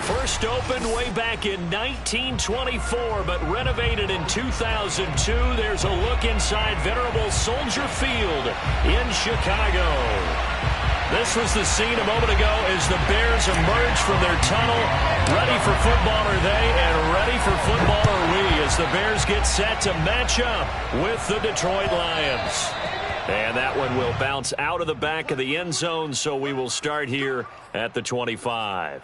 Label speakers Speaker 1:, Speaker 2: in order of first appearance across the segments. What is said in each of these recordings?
Speaker 1: First opened way back in 1924, but renovated in 2002. There's a look inside venerable Soldier Field in Chicago. This was the scene a moment ago as the Bears emerge from their tunnel. Ready for football are they, and ready for football are we, as the Bears get set to match up with the Detroit Lions. And that one will bounce out of the back of the end zone, so we will start here at the 25.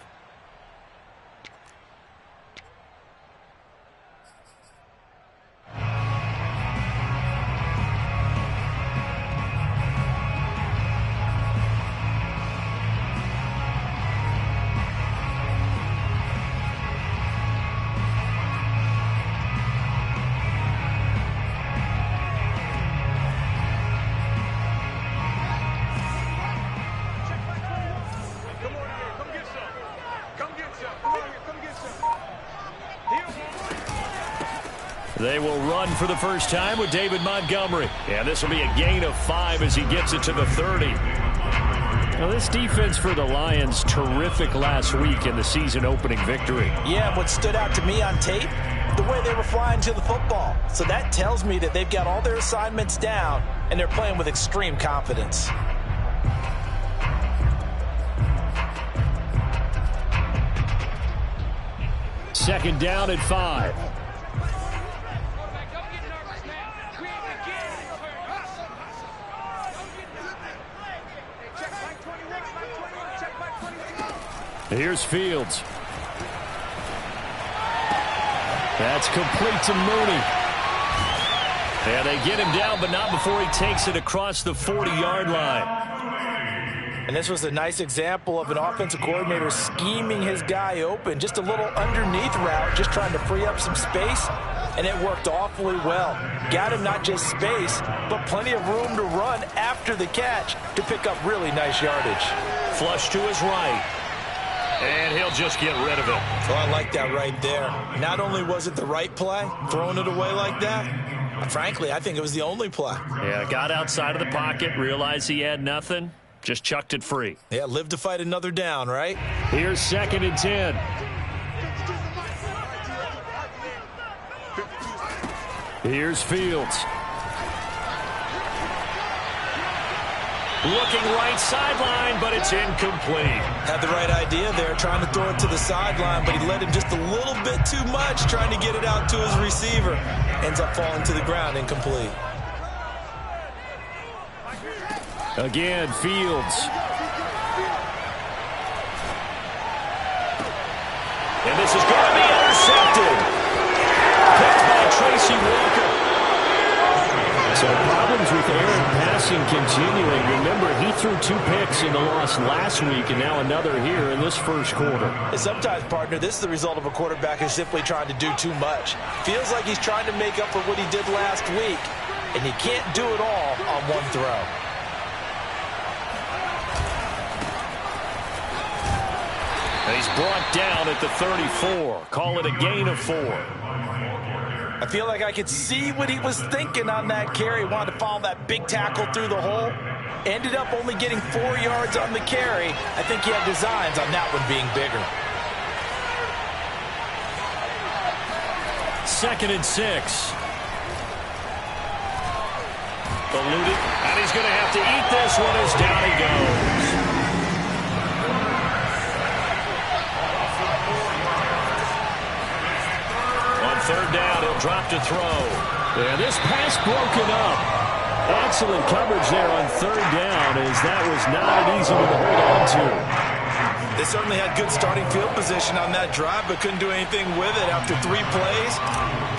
Speaker 1: They will run for the first time with David Montgomery. And this will be a gain of 5 as he gets it to the 30. Now, this defense for the Lions, terrific last week in the season-opening victory.
Speaker 2: Yeah, and what stood out to me on tape, the way they were flying to the football. So that tells me that they've got all their assignments down, and they're playing with extreme confidence.
Speaker 1: Second down at 5. Here's Fields. That's complete to Mooney. And they get him down, but not before he takes it across the 40-yard line.
Speaker 2: And this was a nice example of an offensive coordinator scheming his guy open. Just a little underneath route, just trying to free up some space, and it worked awfully well. Got him not just space, but plenty of room to run after the catch to pick up really nice yardage.
Speaker 1: Flush to his right. And he'll just get rid of it.
Speaker 2: Oh, I like that right there. Not only was it the right play, throwing it away like that, frankly, I think it was the only play.
Speaker 1: Yeah, got outside of the pocket, realized he had nothing, just chucked it free.
Speaker 2: Yeah, live to fight another down, right?
Speaker 1: Here's 2nd and 10. Here's Fields. Looking right sideline, but it's incomplete.
Speaker 2: Had the right idea there, trying to throw it to the sideline, but he let him just a little bit too much, trying to get it out to his receiver. Ends up falling to the ground, incomplete.
Speaker 1: Again, Fields. And this is going to be intercepted. Picked by Tracy Walker. So problems with Aaron passing continuing. Remember, he threw 2 picks in the loss last week, and now another here in this first quarter.
Speaker 2: And sometimes, partner, this is the result of a quarterback who's simply trying to do too much. Feels like he's trying to make up for what he did last week, and he can't do it all on one throw.
Speaker 1: And he's brought down at the 34. Call it a gain of 4.
Speaker 2: I feel like I could see what he was thinking on that carry. Wanted to follow that big tackle through the hole. Ended up only getting 4 yards on the carry. I think he had designs on that one being bigger.
Speaker 1: 2nd and 6. Eluded, and he's going to have to eat this one as down he goes. On 3rd down, he'll drop to throw. And this pass broken up. Excellent coverage there on 3rd down, as that was not an easy one to hold on to.
Speaker 2: They certainly had good starting field position on that drive, but couldn't do anything with it after 3 plays.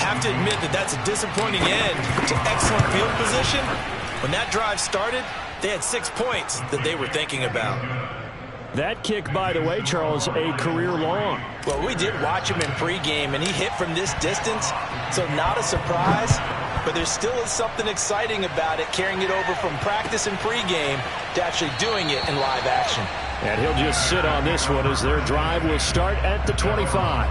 Speaker 2: Have to admit that that's a disappointing end to excellent field position. When that drive started, they had 6 points that they were thinking about.
Speaker 1: That kick, by the way, Charles, a career long.
Speaker 2: Well, we did watch him in pregame, and he hit from this distance, so not a surprise. But there still is something exciting about it, carrying it over from practice and pregame to actually doing it in live action.
Speaker 1: And he'll just sit on this one as their drive will start at the 25.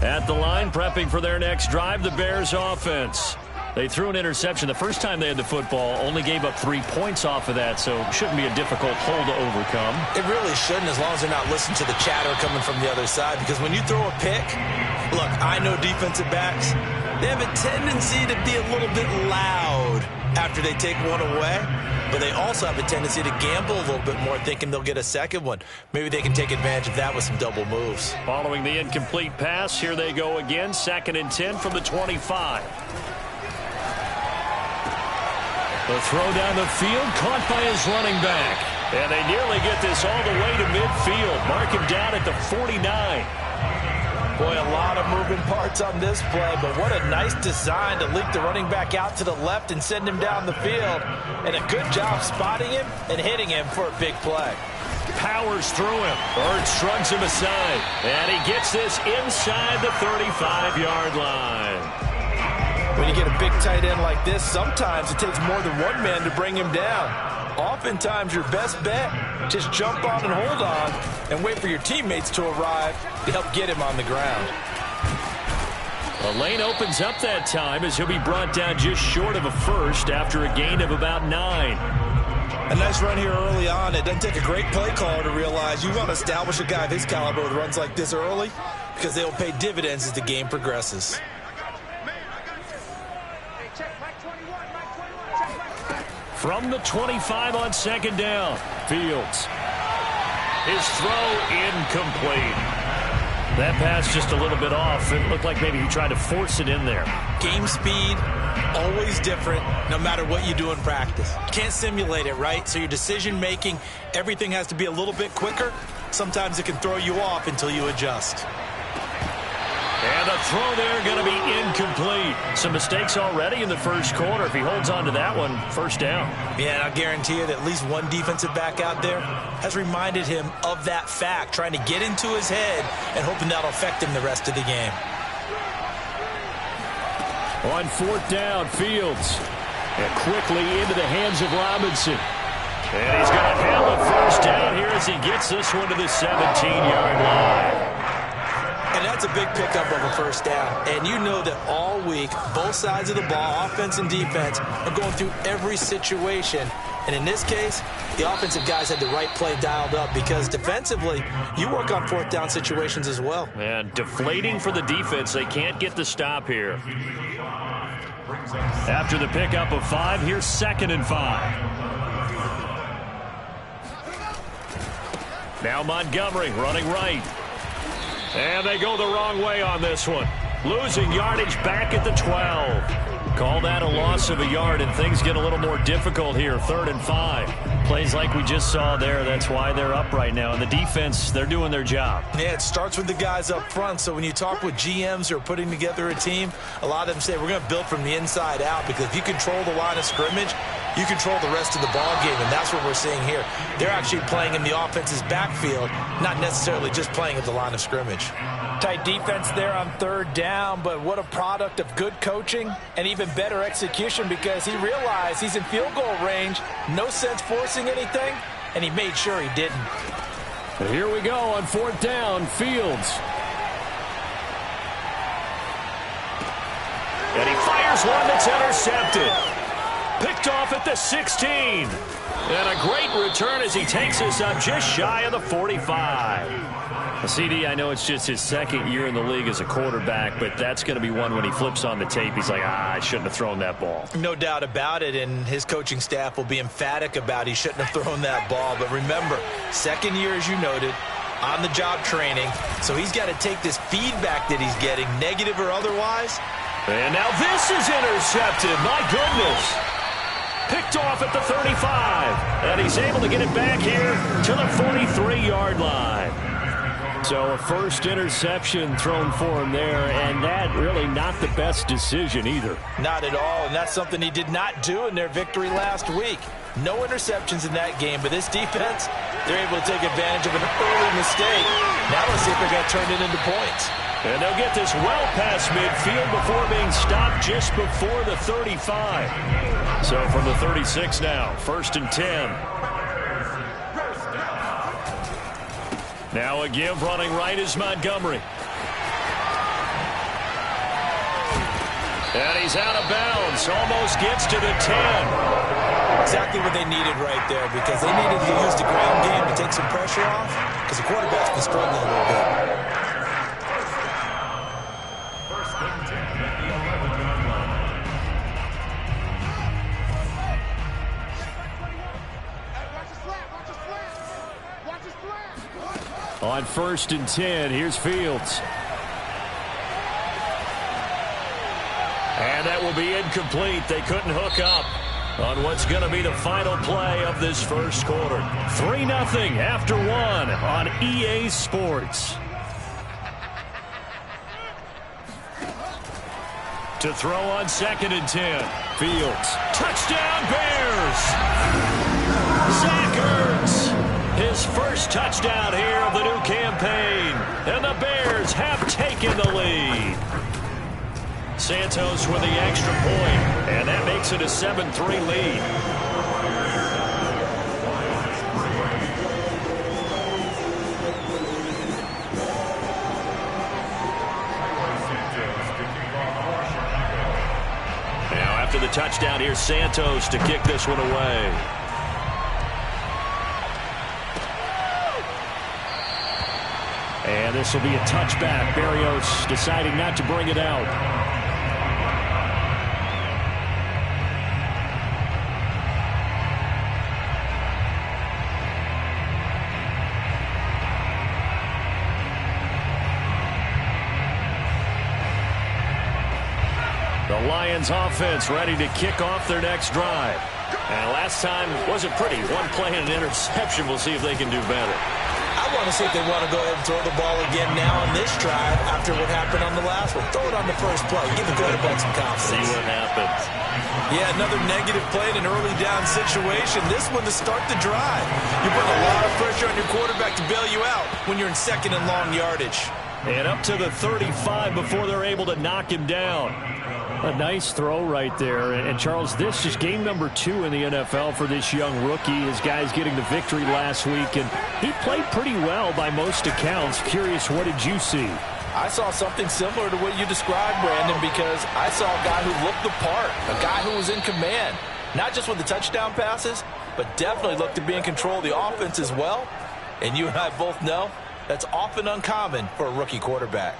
Speaker 1: At the line, prepping for their next drive, the Bears offense. They threw an interception the first time they had the football, only gave up 3 points off of that, so it shouldn't be a difficult hole to overcome.
Speaker 2: It really shouldn't, as long as they're not listening to the chatter coming from the other side, because when you throw a pick, look, I know defensive backs, they have a tendency to be a little bit loud after they take one away, but they also have a tendency to gamble a little bit more, thinking they'll get a second one. Maybe they can take advantage of that with some double moves.
Speaker 1: Following the incomplete pass, here they go again, 2nd and 10 from the 25. The throw down the field, caught by his running back. And they nearly get this all the way to midfield. Mark him down at the 49.
Speaker 2: Boy, a lot of moving parts on this play, but what a nice design to leak the running back out to the left and send him down the field. And a good job spotting him and hitting him for a big play.
Speaker 1: Powers through him. Bird shrugs him aside. And he gets this inside the 35-yard line.
Speaker 2: When you get a big tight end like this, sometimes it takes more than one man to bring him down. Oftentimes, your best bet, just jump on and hold on and wait for your teammates to arrive to help get him on the ground.
Speaker 1: The lane opens up that time as he'll be brought down just short of a first after a gain of about 9.
Speaker 2: A nice run here early on. It doesn't take a great play caller to realize you want to establish a guy of his caliber with runs like this early, because they'll pay dividends as the game progresses.
Speaker 1: From the 25 on 2nd down, Fields. His throw incomplete. That pass just a little bit off. It looked like maybe he tried to force it in there.
Speaker 2: Game speed, always different, no matter what you do in practice. You can't simulate it, right? So your decision making, everything has to be a little bit quicker. Sometimes it can throw you off until you adjust.
Speaker 1: And the throw there going to be incomplete. Some mistakes already in the first quarter. If he holds on to that one, first down.
Speaker 2: Yeah, and I'll guarantee you that at least one defensive back out there has reminded him of that fact, trying to get into his head and hoping that'll affect him the rest of the game.
Speaker 1: On 4th down, Fields. And quickly into the hands of Robinson. And he's going to have a first down here as he gets this one to the 17-yard line.
Speaker 2: And that's a big pickup of a first down. And you know that all week, both sides of the ball, offense and defense, are going through every situation. And in this case, the offensive guys had the right play dialed up, because defensively, you work on 4th down situations as well.
Speaker 1: And deflating for the defense. They can't get the stop here. After the pickup of 5, here's 2nd and 5. Now Montgomery running right. And they go the wrong way on this one. Losing yardage back at the 12. Call that a loss of a yard, and things get a little more difficult here. 3rd and 5. Plays like we just saw there. That's why they're up right now. And the defense, they're doing their job.
Speaker 2: Yeah, it starts with the guys up front. So when you talk with GMs who are putting together a team, a lot of them say we're going to build from the inside out, because if you control the line of scrimmage, you control the rest of the ball game, and that's what we're seeing here. They're actually playing in the offense's backfield, not necessarily just playing at the line of scrimmage. Tight defense there on 3rd down, but what a product of good coaching and even better execution, because he realized he's in field goal range, no sense forcing anything, and he made sure he didn't.
Speaker 1: And here we go on 4th down, Fields. And he fires one that's intercepted. Picked off at the 16. And a great return as he takes us up just shy of the 45. CD, I know it's just his 2nd year in the league as a quarterback, but that's going to be one when he flips on the tape, he's like, I shouldn't have thrown that ball.
Speaker 2: No doubt about it, and his coaching staff will be emphatic about he shouldn't have thrown that ball. But remember, 2nd year, as you noted, on-the-job training, so he's got to take this feedback that he's getting, negative or otherwise.
Speaker 1: And now this is intercepted. My goodness. Picked off at the 35. And he's able to get it back here to the 43-yard line. So a first interception thrown for him there, and that really not the best decision either.
Speaker 2: Not at all, and that's something he did not do in their victory last week. No interceptions in that game, but this defense, they're able to take advantage of an early mistake. Now let's see if they're going to turn it into points.
Speaker 1: And they'll get this well past midfield before being stopped just before the 35. So from the 36 now, 1st and 10. Now a give running right is Montgomery. And he's out of bounds. Almost gets to the 10.
Speaker 2: Exactly what they needed right there, because they needed to use the ground game to take some pressure off, because the quarterback's been struggling a little bit.
Speaker 1: On 1st and 10, here's Fields. And that will be incomplete. They couldn't hook up on what's going to be the final play of this first quarter. 3-0 after 1 on EA Sports. To throw on 2nd and 10. Fields. Touchdown Bears! Zach Ertz. His first touchdown here of the new campaign. And the Bears have taken the lead. Santos with the extra point, and that makes it a 7-3 lead. Now after the touchdown, here's Santos to kick this one away. And this will be a touchback. Berrios deciding not to bring it out. The Lions offense ready to kick off their next drive. And last time wasn't pretty. One play and an interception. We'll see if they can do better.
Speaker 2: I want to see if they want to go ahead and throw the ball again now on this drive after what happened on the last one. Throw it on the first play. Give the quarterback some confidence.
Speaker 1: See what happens.
Speaker 2: Yeah, another negative play in an early down situation. This one to start the drive. You put a lot of pressure on your quarterback to bail you out when you're in 2nd and long yardage.
Speaker 1: And up to the 35 before they're able to knock him down. A nice throw right there. And Charles, this is game number 2 in the NFL for this young rookie. His guys getting the victory last week, and he played pretty well by most accounts. Curious, what did you see?
Speaker 2: I saw something similar to what you described, Brandon, because I saw a guy who looked the part, a guy who was in command, not just with the touchdown passes, but definitely looked to be in control of the offense as well. And you and I both know that's often uncommon for a rookie quarterback.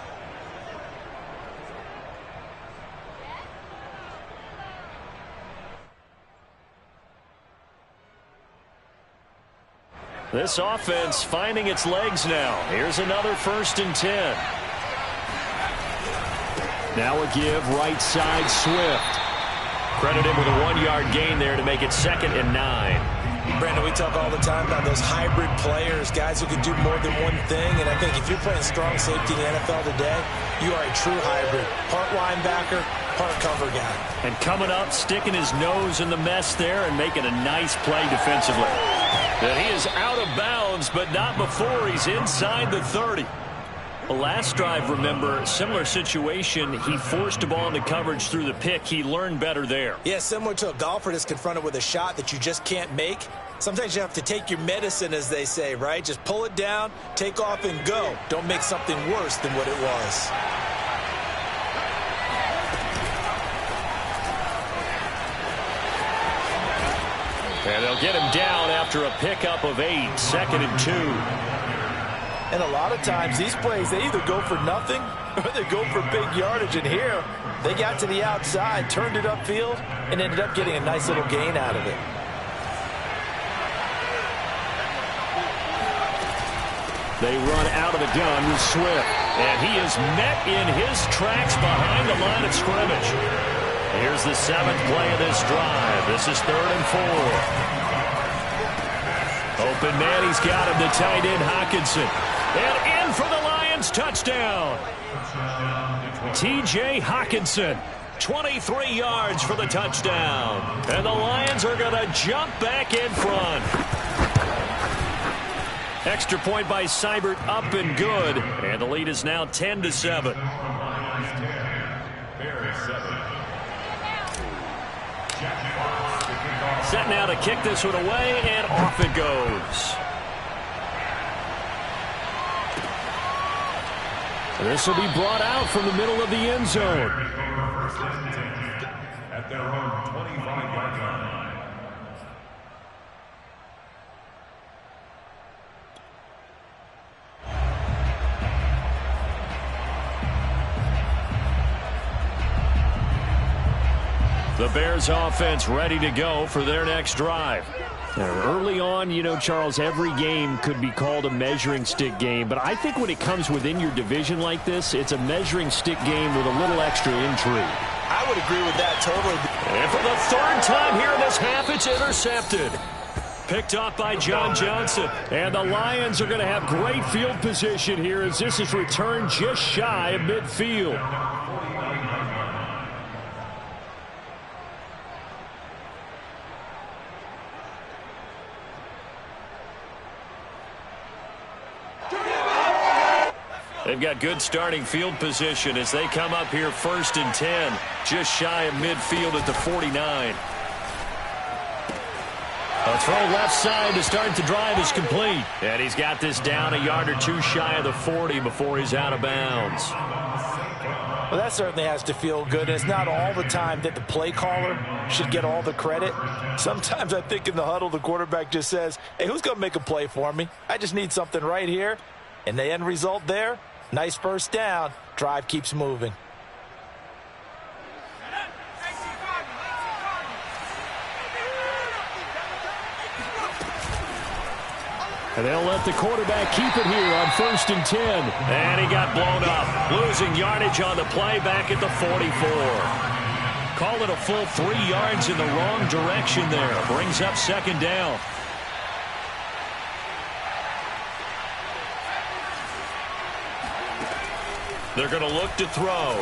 Speaker 1: This offense finding its legs now. Here's another 1st and 10. Now a give right side Swift. Credit him with a 1-yard gain there to make it 2nd and 9.
Speaker 2: Brandon, we talk all the time about those hybrid players, guys who can do more than one thing. And I think if you're playing strong safety in the NFL today, you are a true hybrid. Part linebacker, part cover guy.
Speaker 1: And coming up, sticking his nose in the mess there and making a nice play defensively. And he is out of bounds, but not before he's inside the 30. The last drive, remember, similar situation. He forced a ball into coverage through the pick. He learned better there.
Speaker 2: Yeah, similar to a golfer that's confronted with a shot that you just can't make. Sometimes you have to take your medicine, as they say, right? Just pull it down, take off, and go. Don't make something worse than what it was.
Speaker 1: And they'll get him down after a pickup of 8, 2nd and 2.
Speaker 2: And a lot of times these plays, they either go for nothing or they go for big yardage. And here, they got to the outside, turned it upfield, and ended up getting a nice little gain out of it.
Speaker 1: They run out of the gun with Swift. And he is met in his tracks behind the line of scrimmage. Here's the 7th play of this drive. This is 3rd and 4. Open man, he's got him, the tight end Hockenson. And in for the Lions, touchdown. T.J. Hockenson, 23 yards for the touchdown. And the Lions are going to jump back in front. Extra point by Seibert, up and good. And the lead is now 10-7. Set now to kick this one away, and off it goes. This will be brought out from the middle of the end zone.
Speaker 3: At their own 25-yard line.
Speaker 1: The Bears offense ready to go for their next drive. Early on, you know, Charles, every game could be called a measuring stick game, but I think when it comes within your division like this, it's a measuring stick game with a little extra intrigue.
Speaker 2: I would agree with that totally.
Speaker 1: And for the third time here in this half, it's intercepted. Picked off by John Johnson. And the Lions are going to have great field position here as this is returned just shy of midfield. They've got good starting field position as they come up here 1st and 10, just shy of midfield at the 49. A throw left side to start the drive is complete. And he's got this down a yard or two shy of the 40 before he's out of bounds.
Speaker 2: Well, that certainly has to feel good. It's not all the time that the play caller should get all the credit. Sometimes I think in the huddle, the quarterback just says, hey, who's going to make a play for me? I just need something right here. And the end result there, nice first down. Drive keeps moving.
Speaker 1: And they'll let the quarterback keep it here on 1st and 10. And he got blown up. Losing yardage on the play back at the 44. Call it a full 3 yards in the wrong direction there. Brings up 2nd down. They're going to look to throw.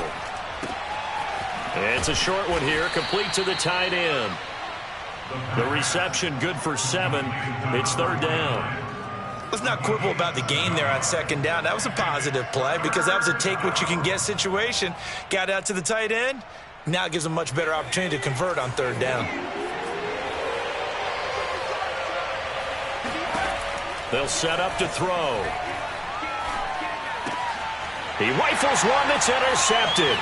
Speaker 1: It's a short one here, complete to the tight end. The reception good for 7. It's 3rd down.
Speaker 2: Let's not quibble about the gain there on 2nd down. That was a positive play because that was a take-what-you-can-get situation. Got out to the tight end. Now it gives them a much better opportunity to convert on 3rd down.
Speaker 1: They'll set up to throw. He rifles one that's intercepted.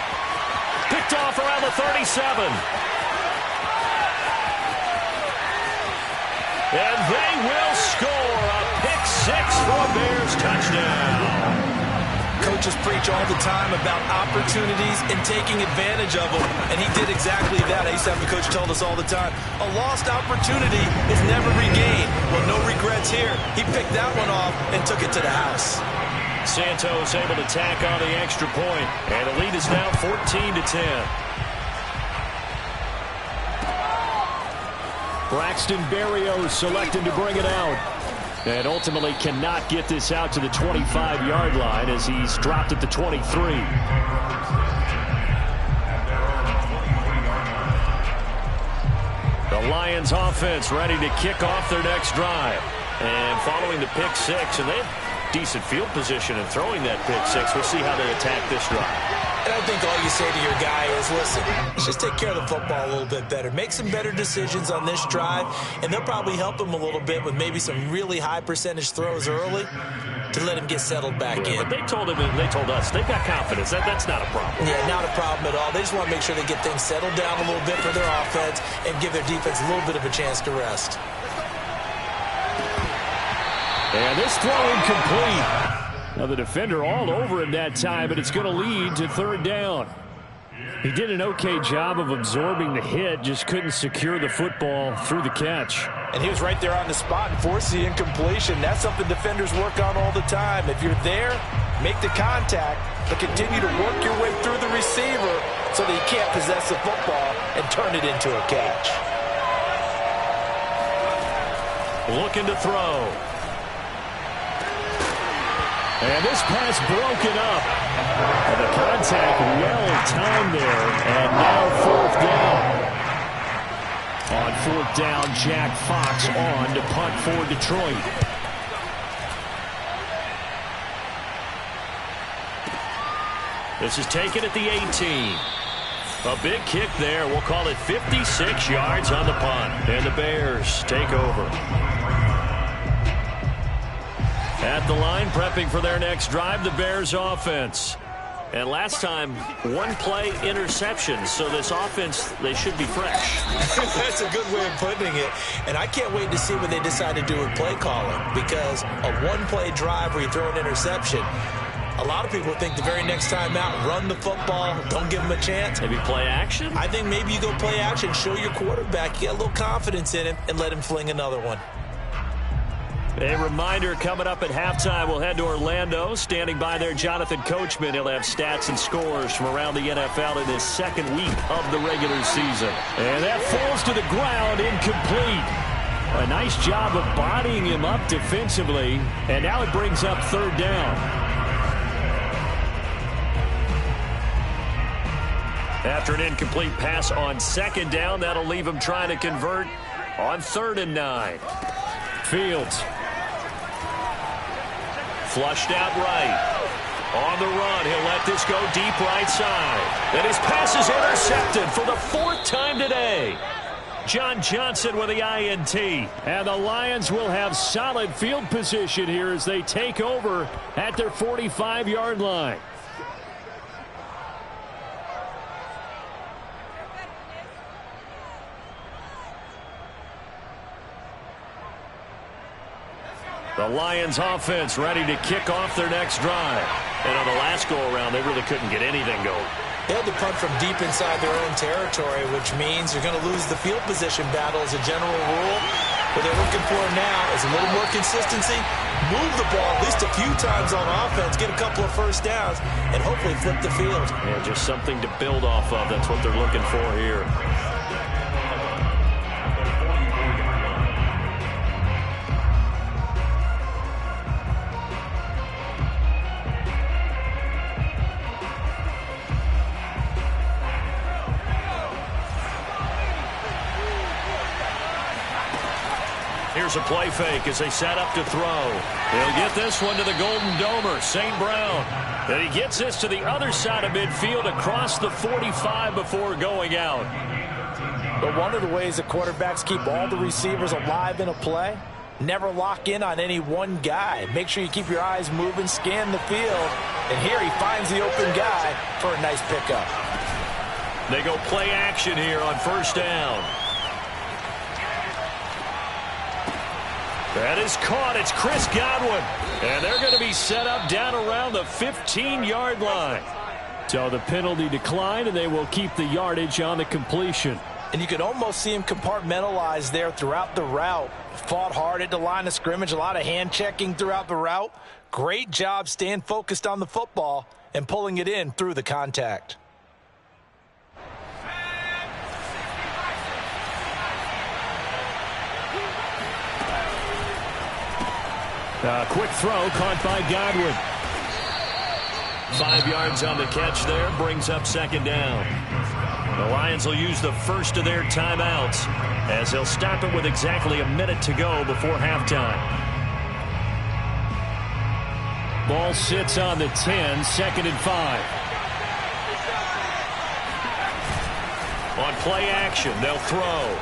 Speaker 1: Picked off around the 37. And they will score a pick 6 for a Bears touchdown.
Speaker 2: Coaches preach all the time about opportunities and taking advantage of them, and he did exactly that. I used to have a coach tell us all the time, a lost opportunity is never regained. Well, no regrets here. He picked that one off and took it to the house.
Speaker 1: Santos able to tack on the extra point, and the lead is now 14-10. Braxton Berrios selected to bring it out. And ultimately cannot get this out to the 25-yard line as he's dropped at the 23. The Lions offense ready to kick off their next drive. And following the pick 6, and they have decent field position in throwing that pick 6. We'll see how they attack this drive.
Speaker 2: And I think all you say to your guy is, listen, let's just take care of the football a little bit better. Make some better decisions on this drive, and they'll probably help him a little bit with maybe some really high percentage throws early to let him get settled back in.
Speaker 1: But they told him and they told us they've got confidence. That's not a problem.
Speaker 2: Yeah, not a problem at all. They just want to make sure they get things settled down a little bit for their offense and give their defense a little bit of a chance to rest.
Speaker 1: And this throw incomplete. Now the defender all over him that time, but it's going to lead to 3rd down. He did an okay job of absorbing the hit, just couldn't secure the football through the catch.
Speaker 2: And he was right there on the spot and forced the incompletion. That's something defenders work on all the time. If you're there, make the contact, but continue to work your way through the receiver so that he can't possess the football and turn it into a catch.
Speaker 1: Looking to throw. And this pass broken up. And the contact well timed there. And now 4th down. On 4th down, Jack Fox on to punt for Detroit. This is taken at the 18. A big kick there. We'll call it 56 yards on the punt. And the Bears take over. At the line, prepping for their next drive, the Bears offense. And last time, one-play interception. So this offense, they should be fresh.
Speaker 2: That's a good way of putting it. And I can't wait to see what they decide to do with play calling, because a one-play drive where you throw an interception, a lot of people think the very next time out, run the football, don't give them a chance.
Speaker 1: Maybe play action?
Speaker 2: I think maybe you go play action, show your quarterback, get a little confidence in him, and let him fling another one.
Speaker 1: A reminder, coming up at halftime, we'll head to Orlando. Standing by there, Jonathan Coachman. He'll have stats and scores from around the NFL in his second week of the regular season. And that falls to the ground, incomplete. A nice job of bodying him up defensively. And now it brings up third down. After an incomplete pass on second down, that'll leave him trying to convert on 3rd and 9. Fields. Flushed out right. On the run, he'll let this go deep right side. And his pass is intercepted for the 4th time today. John Johnson with the INT. And the Lions will have solid field position here as they take over at their 45-yard line. The Lions offense ready to kick off their next drive. And on the last go-around, they really couldn't get anything going.
Speaker 2: They had to punt from deep inside their own territory, which means you're going to lose the field position battle as a general rule. What they're looking for now is a little more consistency, move the ball at least a few times on offense, get a couple of first downs, and hopefully flip the field.
Speaker 1: Yeah, just something to build off of. That's what they're looking for here. Here's a play fake as they set up to throw. He'll get this one to the Golden Domer, St. Brown. And he gets this to the other side of midfield across the 45 before going out.
Speaker 2: But one of the ways that quarterbacks keep all the receivers alive in a play, never lock in on any one guy. Make sure you keep your eyes moving, scan the field. And here he finds the open guy for a nice pickup.
Speaker 1: They go play action here on 1st down. That is caught. It's Chris Godwin. And they're going to be set up down around the 15-yard line. So the penalty declined, and they will keep the yardage on the completion.
Speaker 2: And you can almost see him compartmentalize there throughout the route. Fought hard at the line of scrimmage. A lot of hand checking throughout the route. Great job staying focused on the football and pulling it in through the contact.
Speaker 1: Quick throw caught by Godwin. 5 yards on the catch there, brings up 2nd down. The Lions will use the first of their timeouts as they'll stop it with exactly a minute to go before halftime. Ball sits on the 10, 2nd and 5. On play action, they'll throw.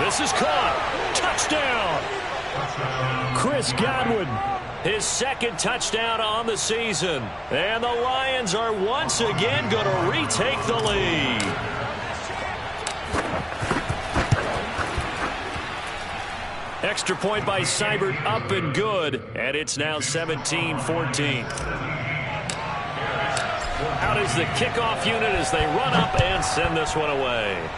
Speaker 1: This is caught. Touchdown. Chris Godwin, his 2nd touchdown on the season. And the Lions are once again going to retake the lead. Extra point by Seibert, up and good. And it's now 17-14. Out is the kickoff unit as they run up and send this one away.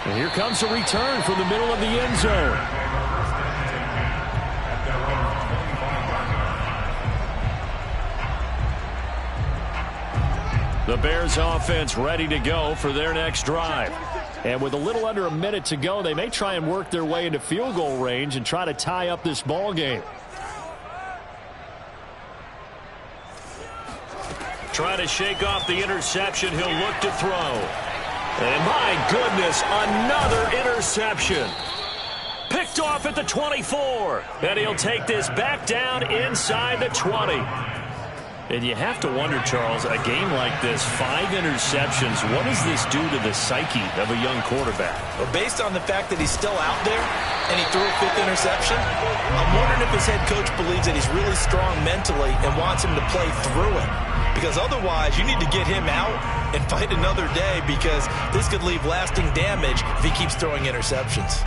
Speaker 1: And here comes a return from the middle of the end zone. The Bears offense ready to go for their next drive. And with a little under a minute to go, they may try and work their way into field goal range and try to tie up this ball game. Try to shake off the interception. He'll look to throw. And my goodness, another interception. Picked off at the 24. And he'll take this back down inside the 20. And you have to wonder, Charles, a game like this, 5 interceptions, what does this do to the psyche of a young quarterback?
Speaker 2: Well, based on the fact that he's still out there and he threw a 5th interception, I'm wondering if his head coach believes that he's really strong mentally and wants him to play through it. Because otherwise, you need to get him out and fight another day, because this could leave lasting damage if he keeps throwing interceptions.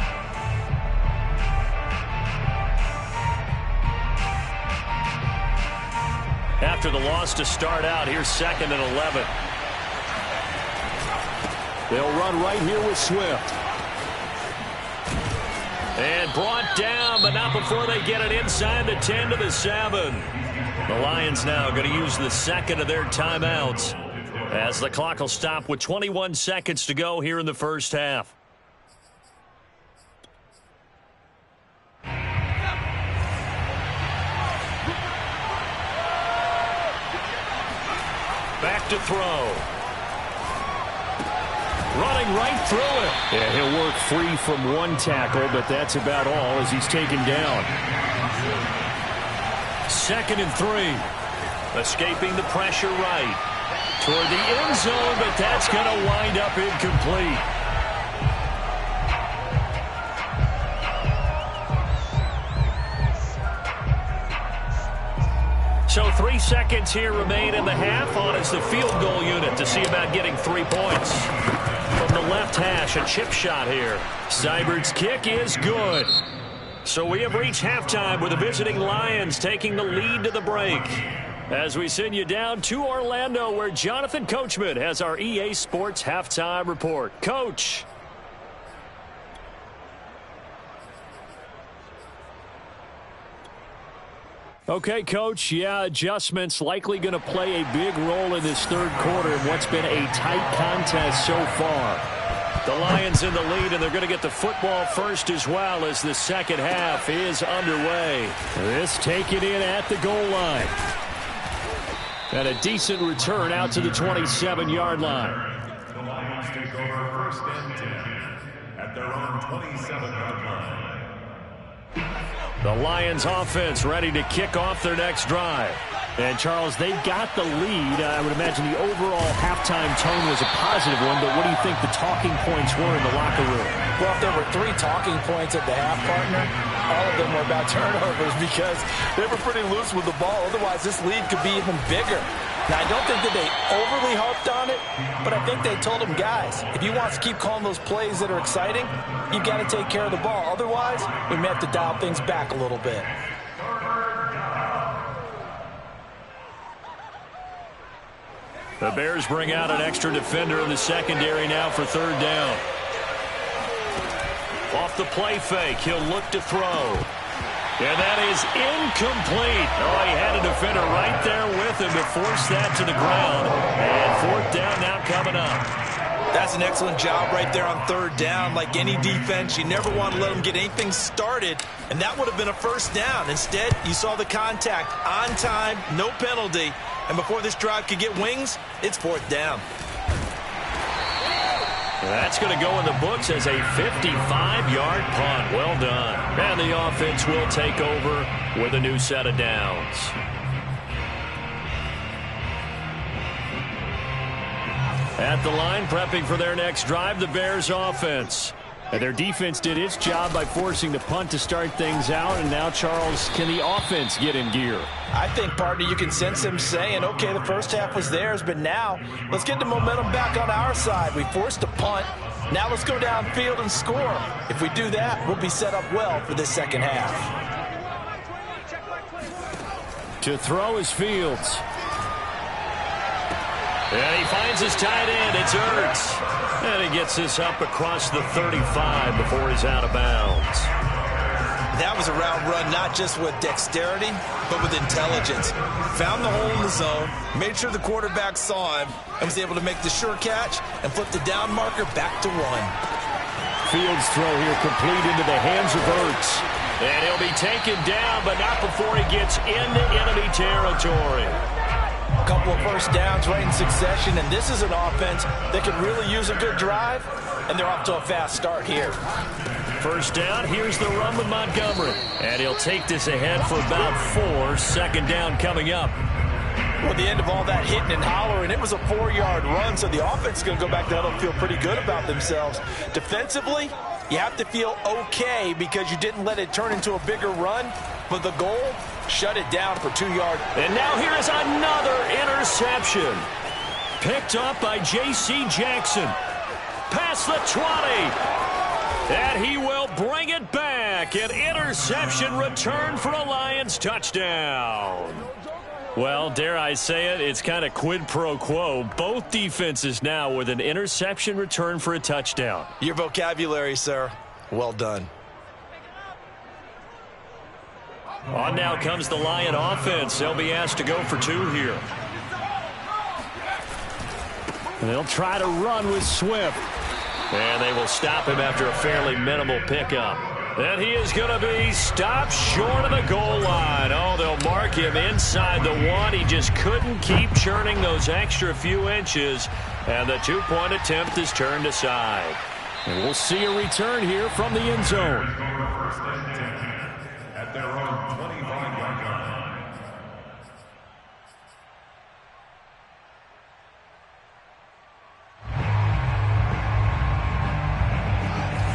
Speaker 1: After the loss to start out, here's 2nd and 11.
Speaker 4: They'll run right here with Swift.
Speaker 1: And brought down, but not before they get it inside the 10 to the 7. The Lions now going to use the 2nd of their timeouts, as the clock will stop with 21 seconds to go here in the first half. Back to throw. Running right through it.
Speaker 4: Yeah, he'll work free from one tackle, but that's about all as he's taken down.
Speaker 1: 2nd and 3. Escaping the pressure right toward the end zone, but that's going to wind up incomplete. So 3 seconds here remain in the half. On is the field goal unit to see about getting 3 points. From the left hash, a chip shot here. Seibert's kick is good. So we have reached halftime with the visiting Lions taking the lead to the break. As we send you down to Orlando, where Jonathan Coachman has our EA Sports halftime report. Coach.
Speaker 4: Okay, Coach, yeah, adjustments likely going to play a big role in this third quarter in what's been a tight contest so far.
Speaker 1: The Lions in the lead, and they're going to get the football first as well as the second half is underway.
Speaker 4: This taken in at the goal line. And a decent return out to the 27-yard line.
Speaker 3: The Lions take over 1st and 10 at their own 27-yard line.
Speaker 1: The Lions offense ready to kick off their next drive.
Speaker 4: And, Charles, they got the lead. I would imagine the overall halftime tone was a positive one, but what do you think the talking points were in the locker room?
Speaker 2: Well, if there were 3 talking points at the half, partner, all of them were about turnovers, because they were pretty loose with the ball. Otherwise, this lead could be even bigger. Now, I don't think that they overly harped on it, but I think they told them, guys, if you want to keep calling those plays that are exciting, you've got to take care of the ball. Otherwise, we may have to dial things back a little bit.
Speaker 1: The Bears bring out an extra defender in the secondary now for 3rd down. Off the play fake, he'll look to throw. And that is incomplete. Oh, he had a defender right there with him to force that to the ground. And 4th down now coming up.
Speaker 2: That's an excellent job right there on 3rd down. Like any defense, you never want to let them get anything started, and that would have been a 1st down. Instead, you saw the contact on time, no penalty, and before this drive could get wings, it's 4th down.
Speaker 1: That's going to go in the books as a 55-yard punt. Well done. And the offense will take over with a new set of downs. At the line, prepping for their next drive, the Bears offense.
Speaker 4: And their defense did its job by forcing the punt to start things out. And now, Charles, can the offense get in gear?
Speaker 2: I think, partner, you can sense him saying, okay, the first half was theirs, but now let's get the momentum back on our side. We forced a punt. Now let's go downfield and score. If we do that, we'll be set up well for this second half.
Speaker 4: To throw is Fields.
Speaker 1: And he finds his tight end. It's Ertz. And he gets this up across the 35 before he's out of bounds.
Speaker 2: That was a route run not just with dexterity, but with intelligence. Found the hole in the zone, made sure the quarterback saw him, and was able to make the sure catch and flip the down marker back to 1.
Speaker 4: Fields' throw here complete into the hands of Ertz.
Speaker 1: And he'll be taken down, but not before he gets into enemy territory.
Speaker 2: A couple of first downs right in succession, and this is an offense that could really use a good drive, and they're off to a fast start here.
Speaker 1: First down, here's the run with Montgomery. And he'll take this ahead for about 4. 2nd down coming up.
Speaker 2: Well, at the end of all that hitting and hollering, it was a 4-yard run, so the offense is going to go back to huddle and feel pretty good about themselves. Defensively, you have to feel okay because you didn't let it turn into a bigger run, but the goal, shut it down for 2 yards.
Speaker 1: And now here is another interception. Picked up by J.C. Jackson. Past the 20. And he will bring it back. An interception return for a Lions touchdown. Well, dare I say it, it's kind of quid pro quo. Both defenses now with an interception return for a touchdown.
Speaker 2: Your vocabulary, sir. Well done.
Speaker 1: On now comes the Lion offense. They'll be asked to go for 2 here. They'll try to run with Swift. And they will stop him after a fairly minimal pickup. And he is going to be stopped short of the goal line. Oh, they'll mark him inside the 1. He just couldn't keep churning those extra few inches. And the 2-point attempt is turned aside. And we'll see a return here from the end zone.
Speaker 3: First and 10 at their own 25-yard line.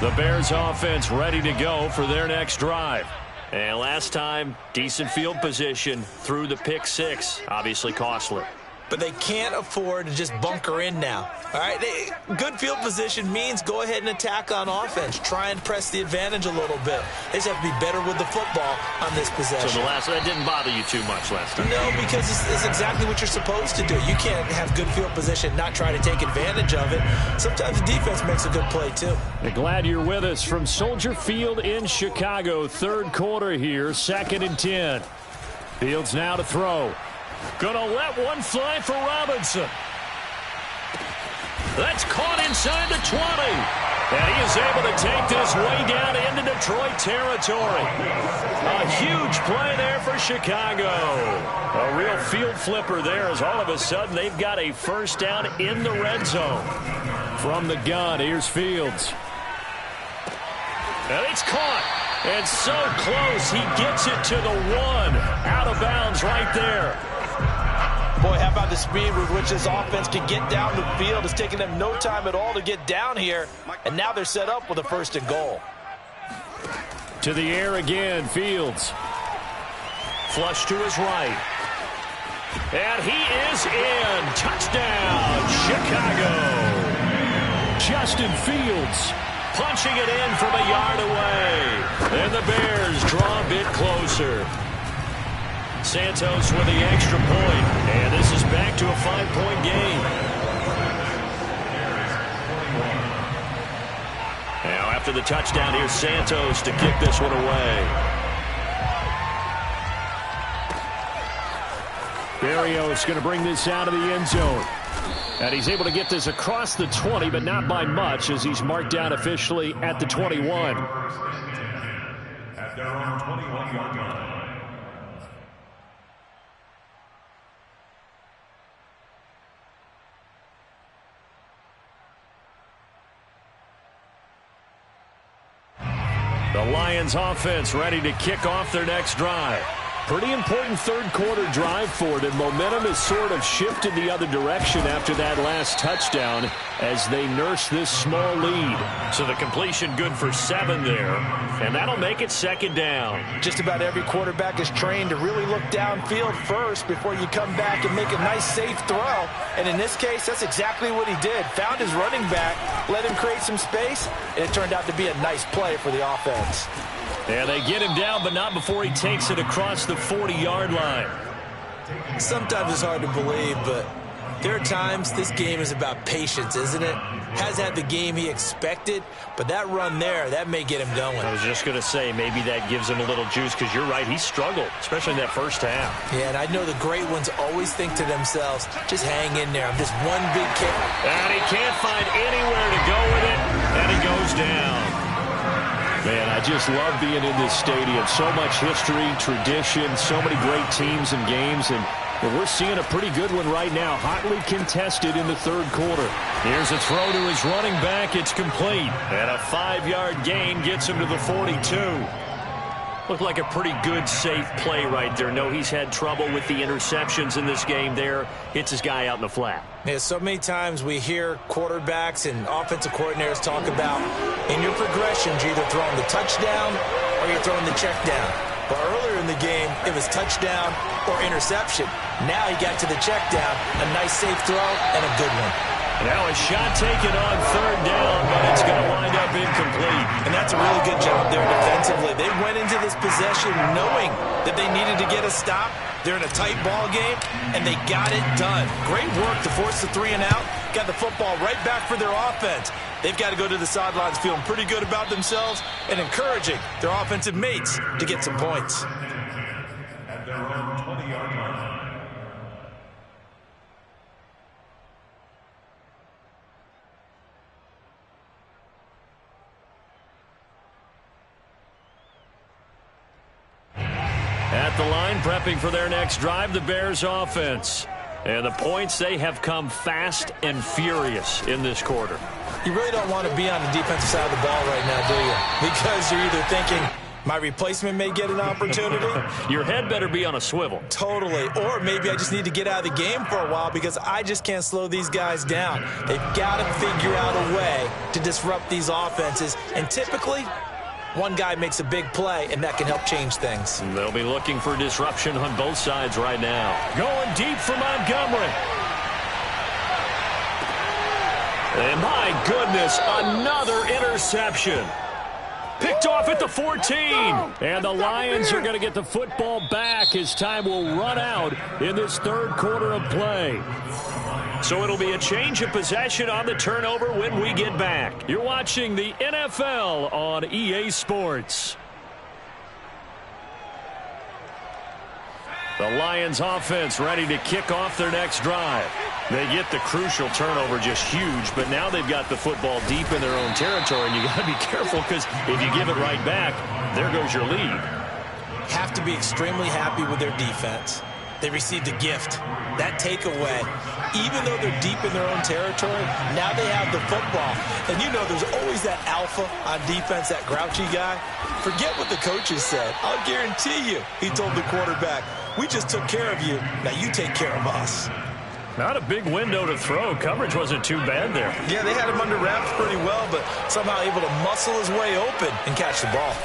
Speaker 1: The Bears offense ready to go for their next drive. And last time, decent field position through the pick 6. Obviously costly.
Speaker 2: But they can't afford to just bunker in now. All right, good field position means go ahead and attack on offense. Try and press the advantage a little bit. They just have to be better with the football on this possession.
Speaker 1: So that didn't bother you too much last time?
Speaker 2: No, because it's exactly what you're supposed to do. You can't have good field position, not try to take advantage of it. Sometimes the defense makes a good play, too.
Speaker 4: We're glad you're with us from Soldier Field in Chicago. Third quarter here, 2nd and 10. Fields now to throw. Gonna let one fly for Robinson.
Speaker 1: That's caught inside the 20. And he is able to take this way down into Detroit territory. A huge play there for Chicago. A real field flipper there as all of a sudden they've got a first down in the red zone.
Speaker 4: From the gun, here's Fields.
Speaker 1: And it's caught. And so close, he gets it to the 1. Out of bounds right there.
Speaker 2: Boy, how about the speed with which this offense can get down the field? It's taking them no time at all to get down here. And now they're set up with a 1st and goal.
Speaker 4: To the air again, Fields.
Speaker 1: Flush to his right. And he is in. Touchdown, Chicago.
Speaker 4: Justin Fields.
Speaker 1: Punching it in from a yard away. And the Bears draw a bit closer. Santos with the extra point. And this is back to a 5-point game. Now after the touchdown, here's Santos to kick this one away.
Speaker 4: Berrios going to bring this out of the end zone. And he's able to get this across the 20, but not by much as he's marked down officially at the 21.
Speaker 3: At their own 21-yard line.
Speaker 1: The Lions offense ready to kick off their next drive.
Speaker 4: Pretty important third quarter drive for them. Momentum has sort of shifted the other direction after that last touchdown as they nurse this small lead.
Speaker 1: So the completion good for 7 there, and that'll make it 2nd down.
Speaker 2: Just about every quarterback is trained to really look downfield first before you come back and make a nice, safe throw. And in this case, that's exactly what he did. Found his running back, let him create some space, and it turned out to be a nice play for the offense.
Speaker 1: And they get him down, but not before he takes it across the 40-yard line.
Speaker 2: Sometimes it's hard to believe, but there are times this game is about patience, isn't it? Hasn't had the game he expected, but that run there, that may get him going.
Speaker 1: I was just going to say, maybe that gives him a little juice, because you're right, he struggled, especially in that first half.
Speaker 2: Yeah, and I know the great ones always think to themselves, just hang in there, I'm just one big kick.
Speaker 1: And he can't find anywhere to go with it, and he goes down.
Speaker 4: Man, I just love being in this stadium. So much history, tradition, so many great teams and games, and we're seeing a pretty good one right now, hotly contested in the third quarter.
Speaker 1: Here's a throw to his running back. It's complete. And a 5-yard gain gets him to the 42. Looked like a pretty good, safe play right there. No, he's had trouble with the interceptions in this game there. Hits his guy out in the flat.
Speaker 2: Yeah, so many times we hear quarterbacks and offensive coordinators talk about in your progressions, you're either throwing the touchdown or you're throwing the check down. But earlier in the game, it was touchdown or interception. Now he got to the check down, a nice safe throw, and a good one.
Speaker 1: Now a shot taken on third down, but it's going to wind up incomplete.
Speaker 2: And that's a really good job there defensively. They went into this possession knowing that they needed to get a stop. They're in a tight ball game, and they got it done. Great work to force the 3 and out. Got the football right back for their offense. They've got to go to the sidelines feeling pretty good about themselves and encouraging their offensive mates to get some points.
Speaker 3: At their own 20-yard line.
Speaker 1: At the line, prepping for their next drive, the Bears offense. And the points, they have come fast and furious in this quarter.
Speaker 2: You really don't want to be on the defensive side of the ball right now, do you? Because you're either thinking, my replacement may get an opportunity.
Speaker 1: Your head better be on a swivel.
Speaker 2: Totally. Or maybe I just need to get out of the game for a while because I just can't slow these guys down. They've got to figure out a way to disrupt these offenses. And typically, one guy makes a big play, and that can help change things.
Speaker 1: They'll be looking for disruption on both sides right now. Going deep for Montgomery. And my goodness, another interception. Picked off at the 14. And the Lions are going to get the football back as time will run out in this third quarter of play. So it'll be a change of possession on the turnover when we get back. You're watching the NFL on EA Sports. The Lions offense ready to kick off their next drive. They get the crucial turnover, just huge, but now they've got the football deep in their own territory, and you got to be careful because if you give it right back, there goes your lead.
Speaker 2: Have to be extremely happy with their defense. They received a gift. That takeaway, even though they're deep in their own territory, now they have the football. And you know there's always that alpha on defense, that grouchy guy. Forget what the coaches said. I'll guarantee you, he told the quarterback, we just took care of you. Now you take care of us.
Speaker 1: Not a big window to throw. Coverage wasn't too bad there.
Speaker 2: Yeah, they had him under wraps pretty well, but somehow able to muscle his way open and catch the ball.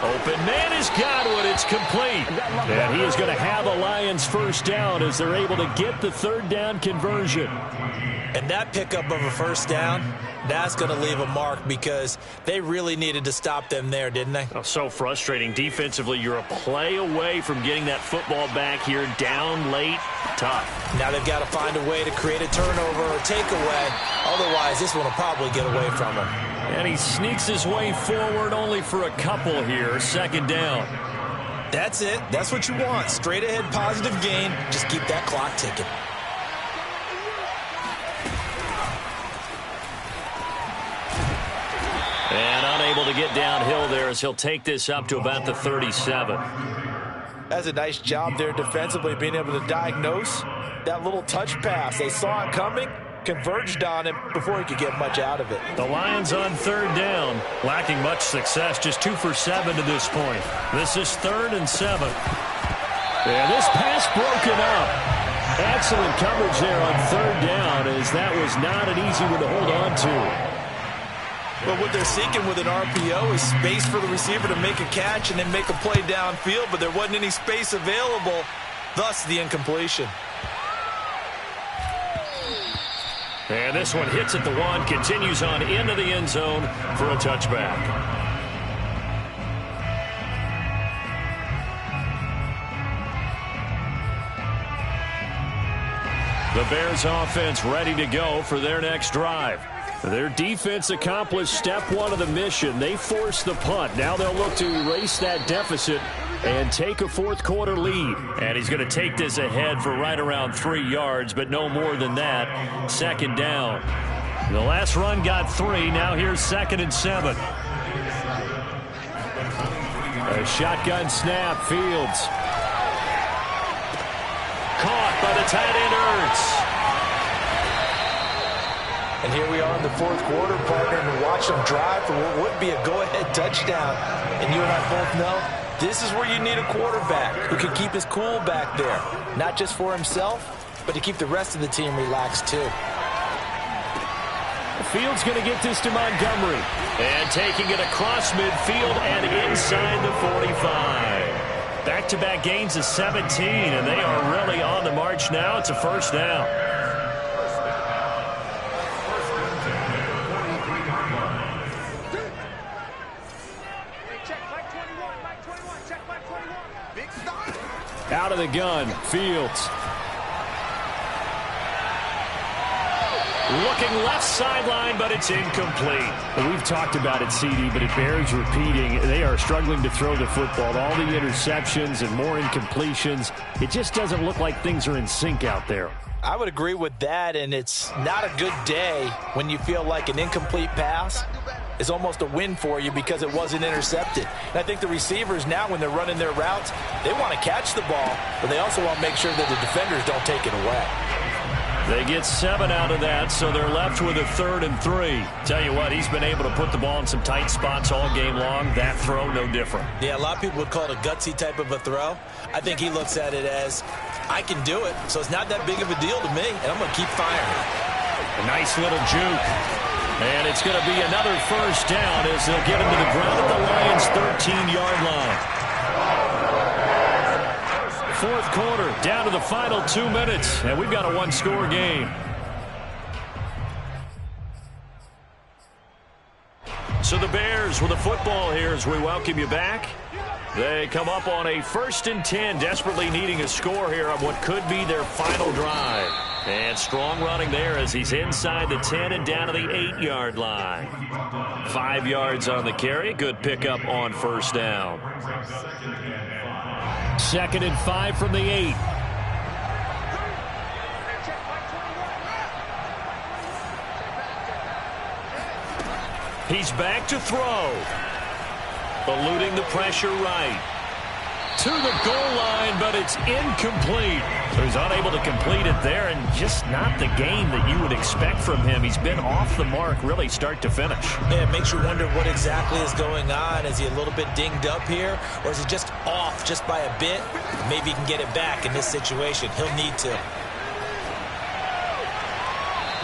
Speaker 1: Open man has got one. It's complete. And he is going to have a Lions first down as they're able to get the third down conversion.
Speaker 2: And that pickup of a first down, that's going to leave a mark because they really needed to stop them there, didn't they?
Speaker 1: Oh, so frustrating. Defensively, you're a play away from getting that football back here. Down late, tough.
Speaker 2: Now they've got to find a way to create a turnover or takeaway. Otherwise, this one will probably get away from him.
Speaker 1: And he sneaks his way forward only for a couple here. Second down.
Speaker 2: That's it. That's what you want. Straight ahead, positive gain. Just keep that clock ticking.
Speaker 1: And unable to get downhill there as he'll take this up to about the 37.
Speaker 2: That's a nice job there defensively, being able to diagnose that little touch pass. They saw it coming, converged on him before he could get much out of it.
Speaker 1: The Lions on third down, lacking much success, just 2 for 7 to this point. This is 3rd and 7. And this pass broken up. Excellent coverage there on third down, as that was not an easy one to hold on to.
Speaker 2: But what they're seeking with an RPO is space for the receiver to make a catch and then make a play downfield, but there wasn't any space available, thus the incompletion.
Speaker 1: And this one hits at the 1, continues on into the end zone for a touchback. The Bears offense ready to go for their next drive. Their defense accomplished step 1 of the mission. They forced the punt. Now they'll look to erase that deficit and take a fourth quarter lead. And he's going to take this ahead for right around 3 yards, but no more than that. Second down. The last run got 3. Now here's 2nd and 7. A shotgun snap. Fields. Caught by the tight end Ertz.
Speaker 2: And here we are in the fourth quarter, partner, and watch them drive for what would be a go-ahead touchdown. And you and I both know this is where you need a quarterback who can keep his cool back there. Not just for himself, but to keep the rest of the team relaxed too.
Speaker 4: Field's going to get this to Montgomery.
Speaker 1: And taking it across midfield and inside the 45. Back-to-back gains of 17, and they are really on the march now. It's a first down.
Speaker 4: Out of the gun, Fields.
Speaker 1: Looking left sideline, but it's incomplete.
Speaker 4: Well, we've talked about it, CD, but it bears repeating. They are struggling to throw the football. All the interceptions and more incompletions. It just doesn't look like things are in sync out there.
Speaker 2: I would agree with that, and it's not a good day when you feel like an incomplete pass is almost a win for you because it wasn't intercepted. And I think the receivers now, when they're running their routes, they want to catch the ball, but they also want to make sure that the defenders don't take it away.
Speaker 1: They get 7 out of that, so they're left with a 3rd and 3. Tell you what, he's been able to put the ball in some tight spots all game long. That throw, no different.
Speaker 2: Yeah, a lot of people would call it a gutsy type of a throw. I think he looks at it as, I can do it, so it's not that big of a deal to me, and I'm going to keep firing.
Speaker 1: A nice little juke. And it's going to be another first down as they'll get him to the ground at the Lions' 13-yard line. Fourth quarter, down to the final 2 minutes, and we've got a one-score game. So the Bears with the football here as we welcome you back. They come up on a 1st and 10, desperately needing a score here on what could be their final drive. And strong running there as he's inside the 10 and down to the 8-yard line. 5 yards on the carry. Good pickup on first down.
Speaker 4: 2nd and 5 from the 8.
Speaker 1: He's back to throw. Eluding the pressure right. To the goal line, but it's incomplete. So he's unable to complete it there, and just not the game that you would expect from him. He's been off the mark really start to finish.
Speaker 2: Yeah, it makes you wonder what exactly is going on. Is he a little bit dinged up here, or is he just off just by a bit? Maybe he can get it back in this situation. He'll need to.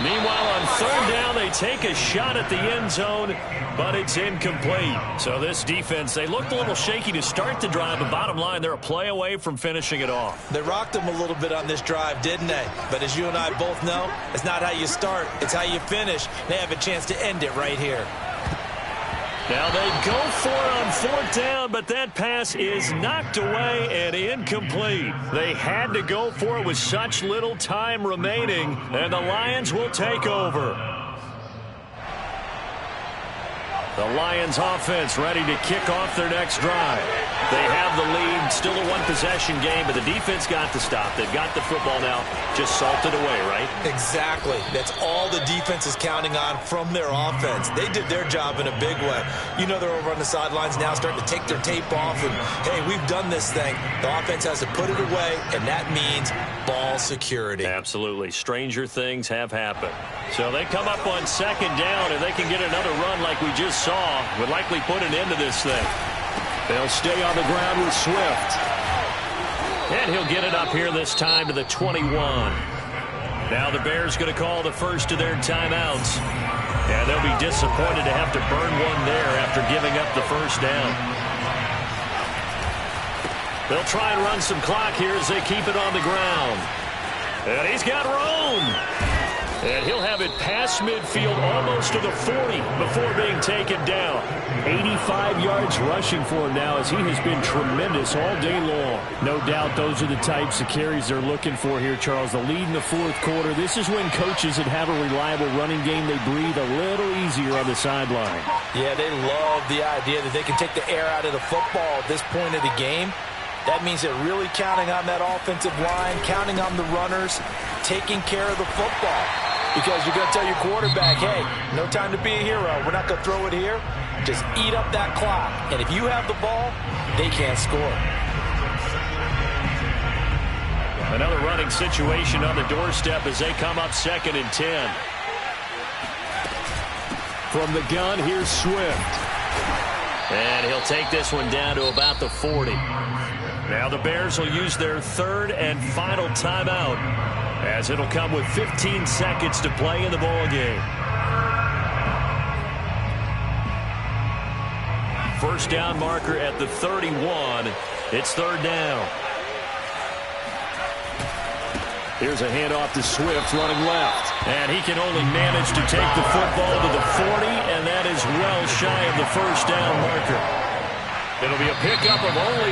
Speaker 1: Meanwhile, on 3rd down, they take a shot at the end zone, but it's incomplete. So this defense, they looked a little shaky to start the drive, but bottom line, they're a play away from finishing it off.
Speaker 2: They rocked him a little bit on this drive, didn't they? But as you and I both know, it's not how you start, it's how you finish. They have a chance to end it right here.
Speaker 1: Now they go for it on 4th down, but that pass is knocked away and incomplete. They had to go for it with such little time remaining, and the Lions will take over. The Lions offense ready to kick off their next drive. They have the lead, still a one-possession game, but the defense got to stop. They've got the football now, just salted away, right?
Speaker 2: Exactly. That's all the defense is counting on from their offense. They did their job in a big way. You know they're over on the sidelines now starting to take their tape off, and, hey, we've done this thing. The offense has to put it away, and that means ball security.
Speaker 1: Absolutely. Stranger things have happened. So they come up on 2nd down, and they can get another run like we just saw. Would likely put an end to this thing.
Speaker 4: They'll stay on the ground with Swift.
Speaker 1: And he'll get it up here this time to the 21. Now the Bears going to call the first of their timeouts. And they'll be disappointed to have to burn one there after giving up the first down. They'll try and run some clock here as they keep it on the ground. And he's got room. And he'll have it past midfield almost to the 40 before being taken down.
Speaker 4: 85 yards rushing for him now as he has been tremendous all day long. No doubt those are the types of carries they're looking for here, Charles. The lead in the fourth quarter. This is when coaches that have a reliable running game, they breathe a little easier on the sideline.
Speaker 2: Yeah, they love the idea that they can take the air out of the football at this point of the game. That means they're really counting on that offensive line, counting on the runners, taking care of the football. Because you're going to tell your quarterback, hey, no time to be a hero. We're not going to throw it here. Just eat up that clock. And if you have the ball, they can't score.
Speaker 1: Another running situation on the doorstep as they come up 2nd and 10.
Speaker 4: From the gun, here's Swift.
Speaker 1: And he'll take this one down to about the 40. Now the Bears will use their third and final timeout, as it'll come with 15 seconds to play in the ball game. First down marker at the 31. It's third down.
Speaker 4: Here's a handoff to Swift running left.
Speaker 1: And he can only manage to take the football to the 40, and that is well shy of the first down marker. It'll be a pickup of only